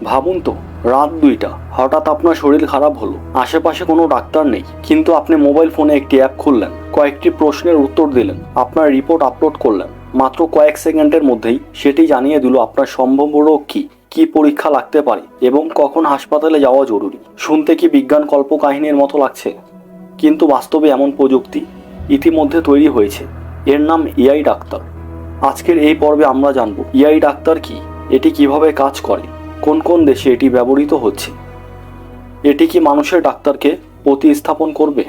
ভাবুন তো, রাত 2টা, হঠাৎ আপনার শরীর খারাপ হলো, আশেপাশে কোনো ডাক্তার নেই, কিন্তু আপনি মোবাইল ফোনে একটি অ্যাপ খুললেন, কয়েকটি প্রশ্নের উত্তর দিলেন, আপনার রিপোর্ট আপলোড করলেন। মাত্র কয়েক সেকেন্ডের মধ্যেই সেটি জানিয়ে দিল আপনার সম্ভাব্য রোগ কী, কী পরীক্ষা লাগতে পারে এবং কখন হাসপাতালে যাওয়া জরুরি। শুনতে কি বিজ্ঞান কল্পকাহিনীর মতো লাগছে? কিন্তু বাস্তবে এমন প্রযুক্তি ইতিমধ্যে তৈরি হয়েছে। এর নাম এআই ডাক্তার। আজকের এই পর্বে আমরা জানব এআই ডাক্তার কি, এটি কিভাবে কাজ করে, কোন কোন দেশে এটি ব্যবহৃত হচ্ছে, এটি কি মানুষের ডাক্তারকে প্রতিস্থাপন করবে,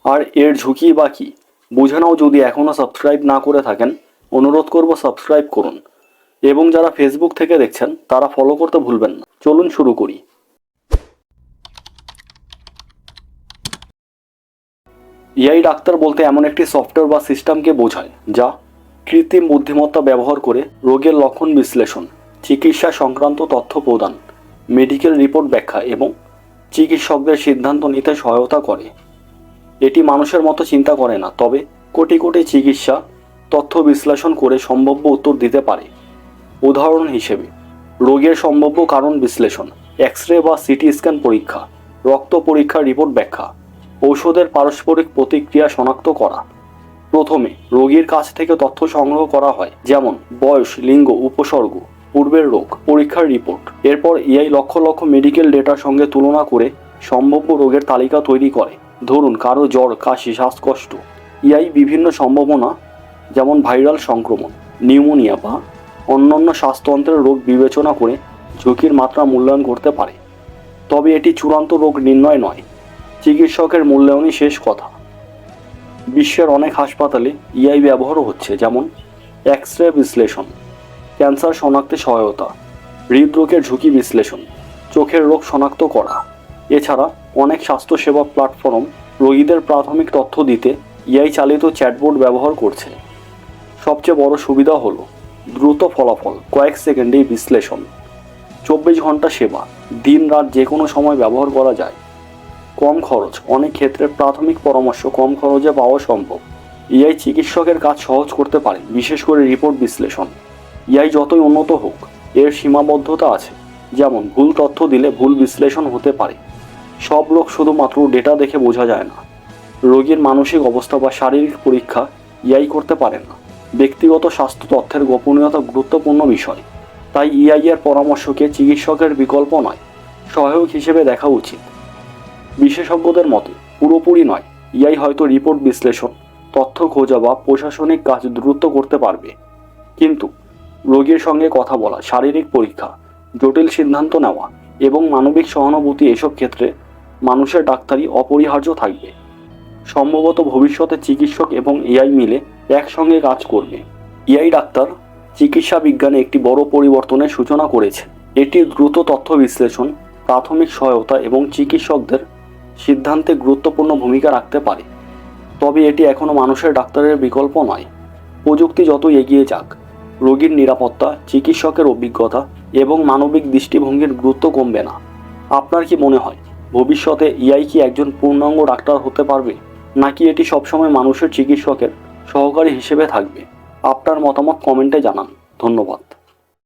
আর এর ঝুঁকি বা কী বুঝে নাও। যদি এখনও সাবস্ক্রাইব না করে থাকেন, অনুরোধ করব সাবস্ক্রাইব করুন, এবং যারা ফেসবুক থেকে দেখছেন তারা ফলো করতে ভুলবেন না। চলুন শুরু করি। এআই ডাক্তার বলতে এমন একটি সফটওয়্যার বা সিস্টেমকে বোঝায় যা কৃত্রিম বুদ্ধিমত্তা ব্যবহার করে রোগের লক্ষণ বিশ্লেষণ, চিকিৎসা সংক্রান্ত তথ্য প্রদান, মেডিকেল রিপোর্ট ব্যাখ্যা এবং চিকিৎসকদের সিদ্ধান্ত নিতে সহায়তা করে। এটি মানুষের মতো চিন্তা করে না, তবে কোটি কোটি চিকিৎসা তথ্য বিশ্লেষণ করে সম্ভাব্য উত্তর দিতে পারে। উদাহরণ হিসেবে, রোগের সম্ভাব্য কারণ বিশ্লেষণ, এক্স রে বা সিটি স্ক্যান পরীক্ষা, রক্ত পরীক্ষার রিপোর্ট ব্যাখ্যা, ঔষধের পারস্পরিক প্রতিক্রিয়া শনাক্ত করা। প্রথমে রোগীর কাছ থেকে তথ্য সংগ্রহ করা হয়, যেমন বয়স, লিঙ্গ, উপসর্গ, পূর্বের রোগ, পরীক্ষার রিপোর্ট। এরপর এআই লক্ষ লক্ষ মেডিকেল ডেটার সঙ্গে তুলনা করে সম্ভাব্য রোগের তালিকা তৈরি করে। ধরুন কারো জ্বর, কাশি, শ্বাসকষ্ট। এআই বিভিন্ন সম্ভাবনা, যেমন ভাইরাল সংক্রমণ, নিউমোনিয়া বা অন্যান্য শ্বাসতন্ত্রের রোগ বিবেচনা করে ঝুঁকির মাত্রা মূল্যায়ন করতে পারে। তবে এটি চূড়ান্ত রোগ নির্ণয় নয়, চিকিৎসকের মূল্যায়নই শেষ কথা। বিশ্বের অনেক হাসপাতালে এআই ব্যবহারও হচ্ছে, যেমন এক্স রে বিশ্লেষণ, ক্যান্সার শনাক্তে সহায়তা, হৃদরোগের ঝুঁকি বিশ্লেষণ, চোখের রোগ শনাক্ত করা। এছাড়া অনেক স্বাস্থ্যসেবা প্ল্যাটফর্ম রোগীদের প্রাথমিক তথ্য দিতে এআই চালিত চ্যাটবোর্ড ব্যবহার করছে। সবচেয়ে বড় সুবিধা হলো দ্রুত ফলাফল, কয়েক সেকেন্ডেই বিশ্লেষণ, 24 ঘন্টা সেবা, দিন রাত যে কোনো সময় ব্যবহার করা যায়। কম খরচ, অনেক ক্ষেত্রে প্রাথমিক পরামর্শ কম খরচে পাওয়া সম্ভব। এআই চিকিৎসকের কাজ সহজ করতে পারে, বিশেষ করে রিপোর্ট বিশ্লেষণ। এআই যতই উন্নত হোক, এর সীমাবদ্ধতা আছে, যেমন ভুল তথ্য দিলে ভুল বিশ্লেষণ হতে পারে। সব রোগ শুধুমাত্র ডেটা দেখে বোঝা যায় না। রোগীর মানসিক অবস্থা বা শারীরিক পরীক্ষা এআই করতে পারে না। ব্যক্তিগত স্বাস্থ্য তথ্যের গোপনীয়তা গুরুত্বপূর্ণ বিষয়, তাই এআই এর পরামর্শকে চিকিৎসকের বিকল্প নয়, সহায়ক হিসেবে দেখা উচিত। বিশেষজ্ঞদের মতে পুরোপুরি নয়, এআই হয়তো রিপোর্ট বিশ্লেষণ, তথ্য খোঁজা বা প্রশাসনিক কাজ দ্রুত করতে পারবে, কিন্তু রোগীর সঙ্গে কথা বলা, শারীরিক পরীক্ষা, জটিল সিদ্ধান্ত নেওয়া এবং মানবিক সহানুভূতি, এসব ক্ষেত্রে মানুষের ডাক্তারি অপরিহার্য থাকবে। সম্ভবত ভবিষ্যতে চিকিৎসক এবং এআই মিলে একসঙ্গে কাজ করবে। এআই ডাক্তার চিকিৎসা বিজ্ঞানে একটি বড় পরিবর্তনের সূচনা করেছে। এটি দ্রুত তথ্য বিশ্লেষণ, প্রাথমিক সহায়তা এবং চিকিৎসকদের সিদ্ধান্তে গুরুত্বপূর্ণ ভূমিকা রাখতে পারে। তবে এটি এখনও মানুষের ডাক্তারের বিকল্প নয়। প্রযুক্তি যত এগিয়ে যাক, রোগীর নিরাপত্তা, চিকিৎসকের অভিজ্ঞতা এবং মানবিক দৃষ্টিভঙ্গির গুরুত্ব কমবে না। আপনার কি মনে হয়, ভবিষ্যতে এআই কি একজন পূর্ণাঙ্গ ডাক্তার হতে পারবে, নাকি এটি সবসময় মানুষের চিকিৎসকের সহকারী হিসেবে থাকবে? আপনার মতামত কমেন্টে জানান। ধন্যবাদ।